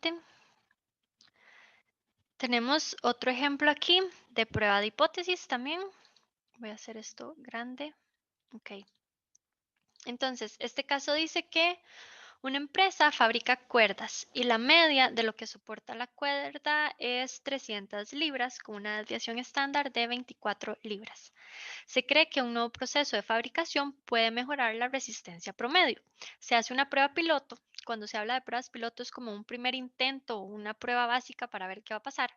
siguiente. Tenemos otro ejemplo aquí de prueba de hipótesis también. Voy a hacer esto grande. Ok. Entonces, este caso dice que una empresa fabrica cuerdas y la media de lo que soporta la cuerda es 300 libras con una desviación estándar de 24 libras. Se cree que un nuevo proceso de fabricación puede mejorar la resistencia promedio. Se hace una prueba piloto. Cuando se habla de pruebas piloto es como un primer intento o una prueba básica para ver qué va a pasar.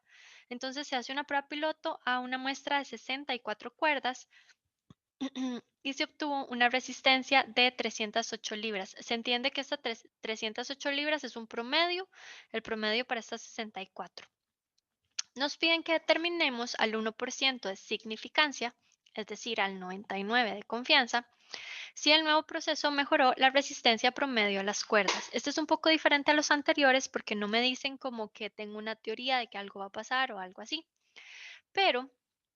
Entonces se hace una prueba piloto a una muestra de 64 cuerdas y se obtuvo una resistencia de 308 libras. Se entiende que esta 308 libras es un promedio, el promedio para estas 64. Nos piden que determinemos al 1% de significancia, es decir, al 99% de confianza, si el nuevo proceso mejoró la resistencia promedio a las cuerdas. Este es un poco diferente a los anteriores porque no me dicen como que tengo una teoría de que algo va a pasar o algo así. Pero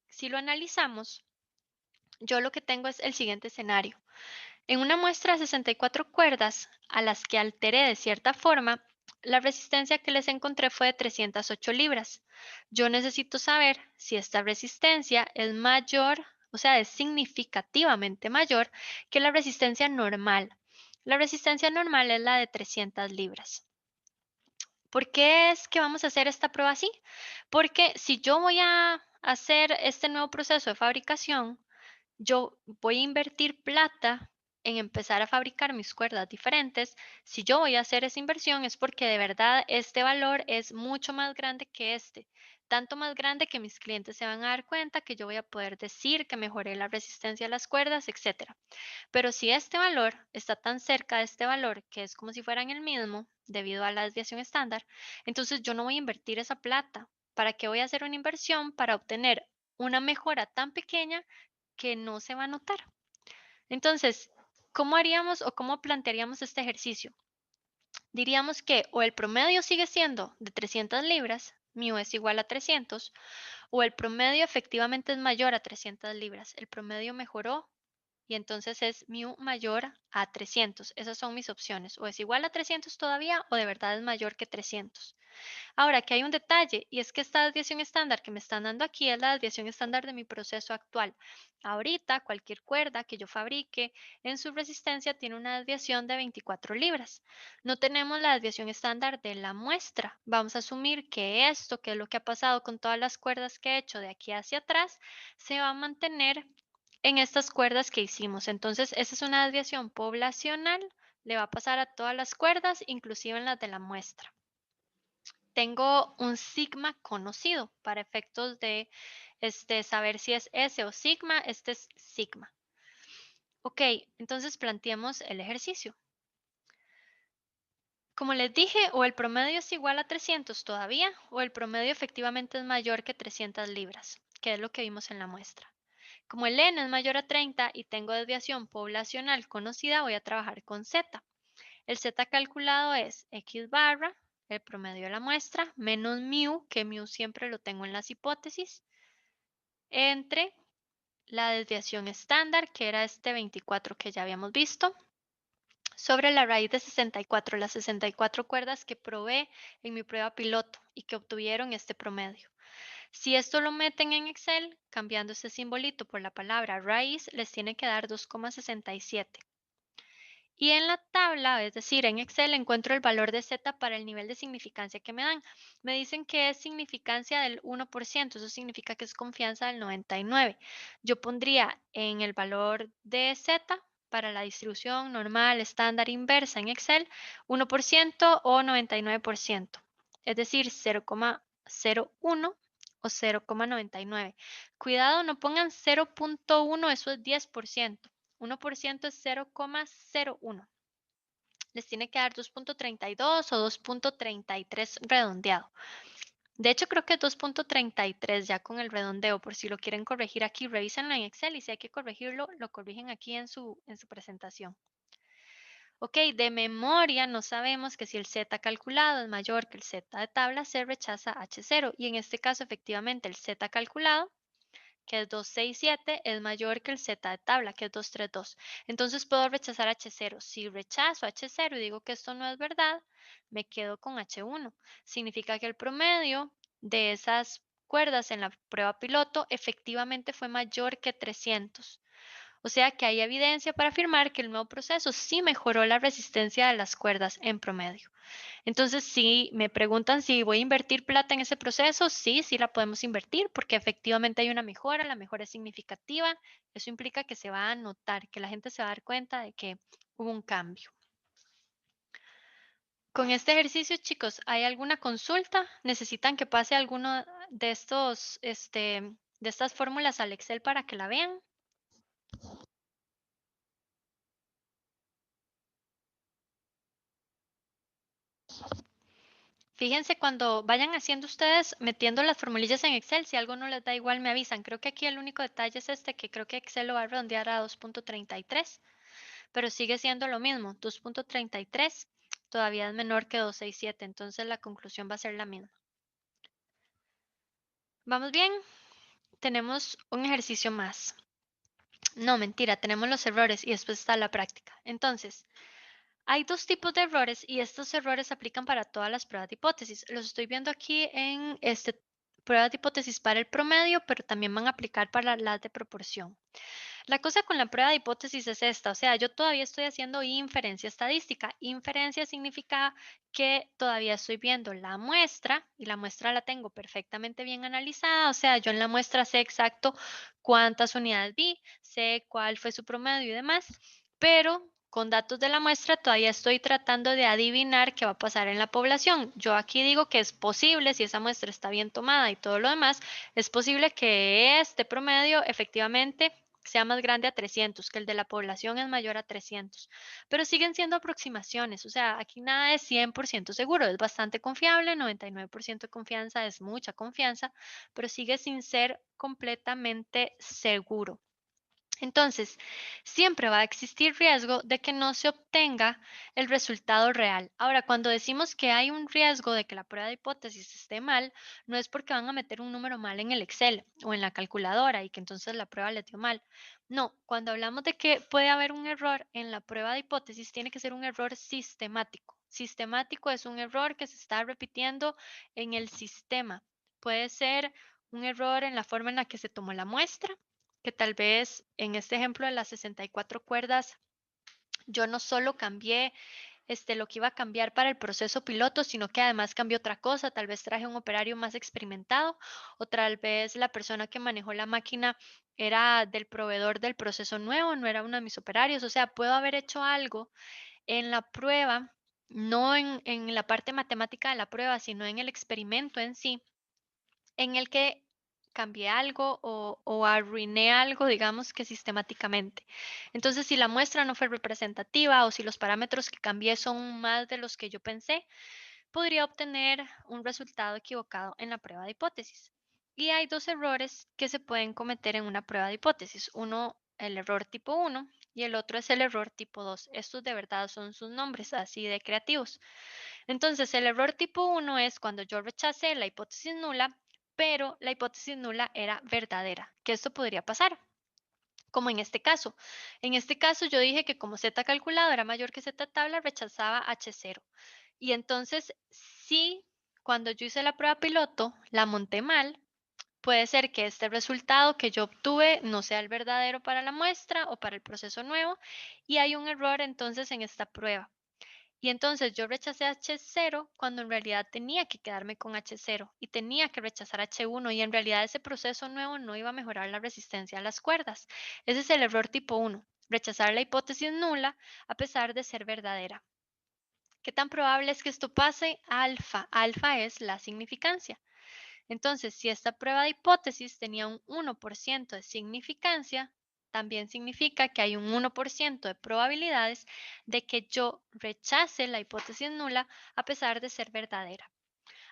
si lo analizamos, yo lo que tengo es el siguiente escenario. En una muestra de 64 cuerdas, a las que alteré de cierta forma, la resistencia que les encontré fue de 308 libras. Yo necesito saber si esta resistencia es mayor, o sea, es significativamente mayor que la resistencia normal. La resistencia normal es la de 300 libras. ¿Por qué es que vamos a hacer esta prueba así? Porque si yo voy a hacer este nuevo proceso de fabricación, yo voy a invertir plata en empezar a fabricar mis cuerdas diferentes. Si yo voy a hacer esa inversión es porque de verdad este valor es mucho más grande que este. Tanto más grande que mis clientes se van a dar cuenta que yo voy a poder decir que mejoré la resistencia a las cuerdas, etcétera. Pero si este valor está tan cerca de este valor que es como si fueran el mismo debido a la desviación estándar, entonces yo no voy a invertir esa plata. ¿Para qué voy a hacer una inversión para obtener una mejora tan pequeña que no se va a notar? Entonces, ¿cómo haríamos o cómo plantearíamos este ejercicio? Diríamos que o el promedio sigue siendo de 300 libras, mu es igual a 300, o el promedio efectivamente es mayor a 300 libras. El promedio mejoró y entonces es mu mayor a 300. Esas son mis opciones. O es igual a 300 todavía o de verdad es mayor que 300. Ahora, aquí hay un detalle y es que esta desviación estándar que me están dando aquí es la desviación estándar de mi proceso actual. Ahorita, cualquier cuerda que yo fabrique en su resistencia tiene una desviación de 24 libras. No tenemos la desviación estándar de la muestra. Vamos a asumir que esto, que es lo que ha pasado con todas las cuerdas que he hecho de aquí hacia atrás, se va a mantener en estas cuerdas que hicimos. Entonces, esa es una desviación poblacional. Le va a pasar a todas las cuerdas, inclusive en las de la muestra. Tengo un sigma conocido para efectos de saber si es S o sigma. Este es sigma. Ok, entonces planteemos el ejercicio. Como les dije, o el promedio es igual a 300 todavía, o el promedio efectivamente es mayor que 300 libras, que es lo que vimos en la muestra. Como el N es mayor a 30 y tengo desviación poblacional conocida, voy a trabajar con Z. El Z calculado es X barra, el promedio de la muestra, menos mu, que mu siempre lo tengo en las hipótesis, entre la desviación estándar, que era este 24 que ya habíamos visto, sobre la raíz de 64, las 64 cuerdas que probé en mi prueba piloto y que obtuvieron este promedio. Si esto lo meten en Excel, cambiando este simbolito por la palabra raíz, les tiene que dar 2,67. Y en la tabla, es decir, en Excel, encuentro el valor de Z para el nivel de significancia que me dan. Me dicen que es significancia del 1%, eso significa que es confianza del 99%. Yo pondría en el valor de Z para la distribución normal, estándar, inversa en Excel, 1% o 99%, es decir, 0,01 o 0,99. Cuidado, no pongan 0,1, eso es 10%. 1% es 0,01. Les tiene que dar 2,32 o 2,33 redondeado. De hecho, creo que es 2,33 ya con el redondeo. Por si lo quieren corregir aquí, revísenlo en Excel y si hay que corregirlo, lo corrigen aquí en su presentación. Ok, de memoria no sabemos que si el Z calculado es mayor que el Z de tabla, se rechaza H0. Y en este caso, efectivamente, el Z calculado que es 267, es mayor que el Z de tabla, que es 232. Entonces puedo rechazar H0. Si rechazo H0 y digo que esto no es verdad, me quedo con H1. Significa que el promedio de esas cuerdas en la prueba piloto efectivamente fue mayor que 300. O sea que hay evidencia para afirmar que el nuevo proceso sí mejoró la resistencia de las cuerdas en promedio. Entonces, si me preguntan si voy a invertir plata en ese proceso, sí, sí la podemos invertir porque efectivamente hay una mejora, la mejora es significativa. Eso implica que se va a notar, que la gente se va a dar cuenta de que hubo un cambio. Con este ejercicio, chicos, ¿hay alguna consulta? ¿Necesitan que pase alguno de estos, de estas fórmulas al Excel para que la vean? Fíjense cuando vayan haciendo ustedes, metiendo las formulillas en Excel, si algo no les da igual me avisan. Creo que aquí el único detalle es este, que creo que Excel lo va a redondear a 2.33, pero sigue siendo lo mismo. 2.33 todavía es menor que 267, entonces la conclusión va a ser la misma. ¿Vamos bien? Tenemos un ejercicio más. No, mentira, tenemos los errores y después está la práctica. Entonces, hay dos tipos de errores y estos errores se aplican para todas las pruebas de hipótesis. Los estoy viendo aquí en pruebas de hipótesis para el promedio, pero también van a aplicar para las de proporción. La cosa con la prueba de hipótesis es esta, o sea, yo todavía estoy haciendo inferencia estadística. Inferencia significa que todavía estoy viendo la muestra y la muestra la tengo perfectamente bien analizada, o sea, yo en la muestra sé exacto cuántas unidades vi, sé cuál fue su promedio y demás, pero con datos de la muestra todavía estoy tratando de adivinar qué va a pasar en la población. Yo aquí digo que es posible, si esa muestra está bien tomada y todo lo demás, es posible que este promedio efectivamente sea más grande a 300, que el de la población es mayor a 300. Pero siguen siendo aproximaciones, o sea, aquí nada es 100% seguro, es bastante confiable, 99% de confianza es mucha confianza, pero sigue sin ser completamente seguro. Entonces, siempre va a existir riesgo de que no se obtenga el resultado real. Ahora, cuando decimos que hay un riesgo de que la prueba de hipótesis esté mal, no es porque van a meter un número mal en el Excel o en la calculadora y que entonces la prueba le dio mal. No, cuando hablamos de que puede haber un error en la prueba de hipótesis, tiene que ser un error sistemático. Sistemático es un error que se está repitiendo en el sistema. Puede ser un error en la forma en la que se tomó la muestra, que tal vez en este ejemplo de las 64 cuerdas, yo no solo cambié lo que iba a cambiar para el proceso piloto, sino que además cambió otra cosa. Tal vez traje un operario más experimentado o tal vez la persona que manejó la máquina era del proveedor del proceso nuevo, no era uno de mis operarios. O sea, puedo haber hecho algo en la prueba, no en la parte matemática de la prueba, sino en el experimento en sí, en el que cambié algo o arruiné algo, digamos que sistemáticamente. Entonces, si la muestra no fue representativa o si los parámetros que cambié son más de los que yo pensé, podría obtener un resultado equivocado en la prueba de hipótesis. Y hay dos errores que se pueden cometer en una prueba de hipótesis. Uno, el error tipo 1 y el otro es el error tipo 2. Estos de verdad son sus nombres, así de creativos. Entonces, el error tipo 1 es cuando yo rechacé la hipótesis nula, pero la hipótesis nula era verdadera, que esto podría pasar, como en este caso. En este caso yo dije que como z calculado era mayor que z tabla, rechazaba H0. Y entonces, si cuando yo hice la prueba piloto la monté mal, puede ser que este resultado que yo obtuve no sea el verdadero para la muestra o para el proceso nuevo y hay un error entonces en esta prueba. Y entonces yo rechacé H0 cuando en realidad tenía que quedarme con H0 y tenía que rechazar H1 y en realidad ese proceso nuevo no iba a mejorar la resistencia a las cuerdas. Ese es el error tipo 1, rechazar la hipótesis nula a pesar de ser verdadera. ¿Qué tan probable es que esto pase? Alfa. Alfa es la significancia. Entonces, si esta prueba de hipótesis tenía un 1% de significancia, también significa que hay un 1% de probabilidades de que yo rechace la hipótesis nula a pesar de ser verdadera.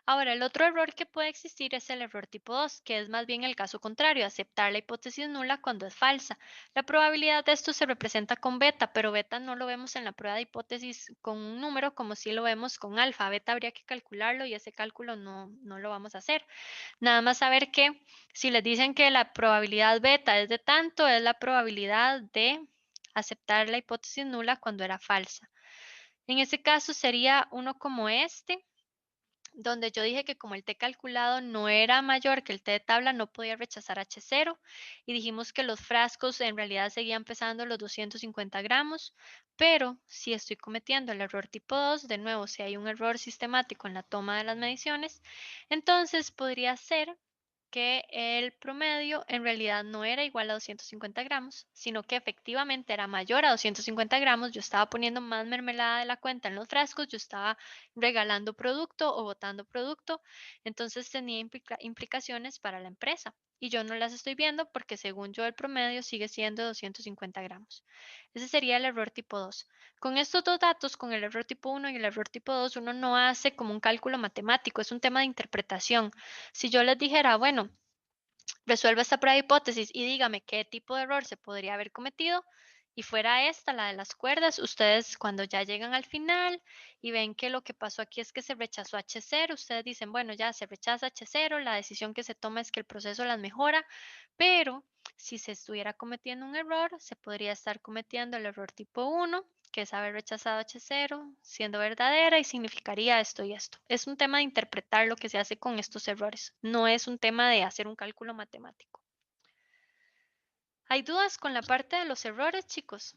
Ahora, el otro error que puede existir es el error tipo 2, que es más bien el caso contrario, aceptar la hipótesis nula cuando es falsa. La probabilidad de esto se representa con beta, pero beta no lo vemos en la prueba de hipótesis con un número como si lo vemos con alfa. Beta habría que calcularlo y ese cálculo no lo vamos a hacer. Nada más saber que si les dicen que la probabilidad beta es de tanto, es la probabilidad de aceptar la hipótesis nula cuando era falsa. En ese caso sería uno como este, donde yo dije que como el T calculado no era mayor que el T de tabla, no podía rechazar H0 y dijimos que los frascos en realidad seguían pesando los 250 gramos, pero si estoy cometiendo el error tipo 2, de nuevo, si hay un error sistemático en la toma de las mediciones, entonces podría ser que el promedio en realidad no era igual a 250 gramos, sino que efectivamente era mayor a 250 gramos. Yo estaba poniendo más mermelada de la cuenta en los frascos, yo estaba regalando producto o botando producto, entonces tenía implicaciones para la empresa. Y yo no las estoy viendo porque según yo el promedio sigue siendo 250 gramos. Ese sería el error tipo 2. Con estos dos datos, con el error tipo 1 y el error tipo 2, uno no hace como un cálculo matemático, es un tema de interpretación. Si yo les dijera, bueno, resuelva esta prueba de hipótesis y dígame qué tipo de error se podría haber cometido y fuera esta, la de las cuerdas, ustedes cuando ya llegan al final y ven que lo que pasó aquí es que se rechazó H0, ustedes dicen, bueno, ya se rechaza H0, la decisión que se toma es que el proceso las mejora, pero si se estuviera cometiendo un error, se podría estar cometiendo el error tipo 1, que es haber rechazado H0 siendo verdadera y significaría esto y esto. Es un tema de interpretar lo que se hace con estos errores, no es un tema de hacer un cálculo matemático. ¿Hay dudas con la parte de los errores, chicos?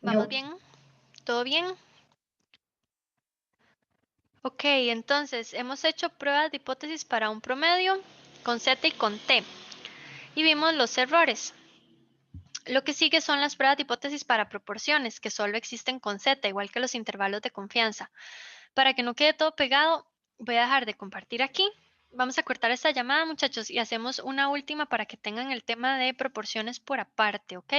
¿Vamos No, bien? ¿Todo bien? Ok, entonces hemos hecho pruebas de hipótesis para un promedio con Z y con T y vimos los errores. Lo que sigue son las pruebas de hipótesis para proporciones, que solo existen con Z, igual que los intervalos de confianza. Para que no quede todo pegado, voy a dejar de compartir aquí. Vamos a cortar esta llamada, muchachos, y hacemos una última para que tengan el tema de proporciones por aparte, ¿ok?